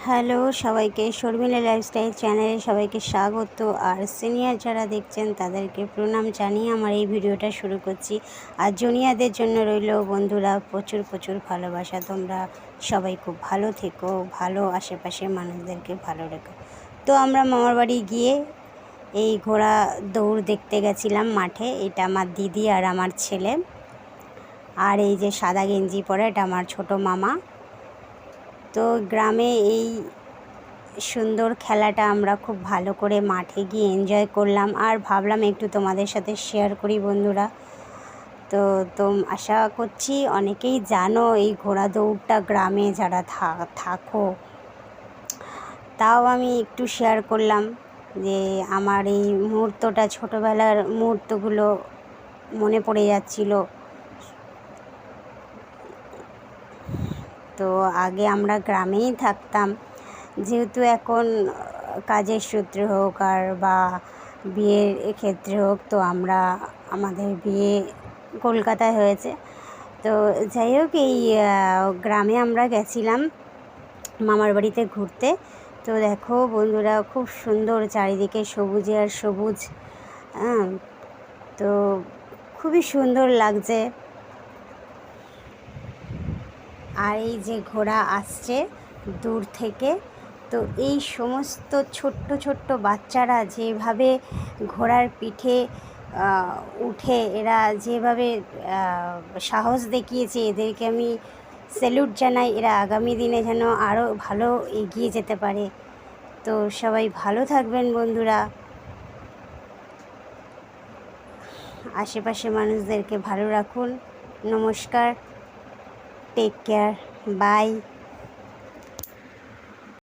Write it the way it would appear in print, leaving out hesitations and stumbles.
Hello সবাইকে, Sharmila lifestyle চ্যানেলে সবাইকে স্বাগত। আর সিনিয়র যারা দেখছেন তাদেরকে প্রণাম জানিয়ে আমার এই ভিডিওটা শুরু করছি। আর জুনিয়রদের জন্য রইল বন্ধুরা প্রচুর প্রচুর ভালোবাসা। তোমরা সবাই খুব ভালো থেকো, ভালো আশেপাশে মানুষদেরকে ভালো রেখো। তো আমরা মামার বাড়ি গিয়ে এই ঘোড়া দৌড় দেখতে গেছিলাম মাঠে। এটা আমার দিদি আর আমার ছেলে। আর এই যে সাদা গেঞ্জি পরে এটা আমার ছোটো মামা। তো গ্রামে এই সুন্দর খেলাটা আমরা খুব ভালো করে মাঠে গিয়ে এনজয় করলাম, আর ভাবলাম একটু তোমাদের সাথে শেয়ার করি বন্ধুরা। তো আশা করছি অনেকেই জানো এই ঘোড়া দৌড়টা গ্রামে যারা থাকো, তাও আমি একটু শেয়ার করলাম যে আমার এই মুহূর্তটা, ছোটোবেলার মুহূর্তগুলো মনে পড়ে যাচ্ছিল। তো আগে আমরা গ্রামেই থাকতাম, যেহেতু এখন কাজের সূত্রে হোক আর বা বিয়ের ক্ষেত্রে হোক, তো আমাদের বিয়ে কলকাতায় হয়েছে। তো যাই হোক, এই গ্রামে আমরা গেছিলাম মামার বাড়িতে ঘুরতে। তো দেখো বন্ধুরা, খুব সুন্দর চারিদিকে সবুজে আর সবুজ। তো খুবই সুন্দর লাগছে। আর এই যে ঘোড়া আসছে দূর থেকে, তো এই সমস্ত ছোট্ট ছোট্ট বাচ্চারা যেভাবে ঘোড়ার পিঠে উঠে এরা যেভাবে সাহস দেখিয়েছে, এদেরকে আমি স্যালুট জানাই। এরা আগামী দিনে যেন আরও ভালো এগিয়ে যেতে পারে। তো সবাই ভালো থাকবেন বন্ধুরা, আশেপাশে মানুষদেরকে ভালো রাখুন। নমস্কার, টেক কেয়ার, বাই।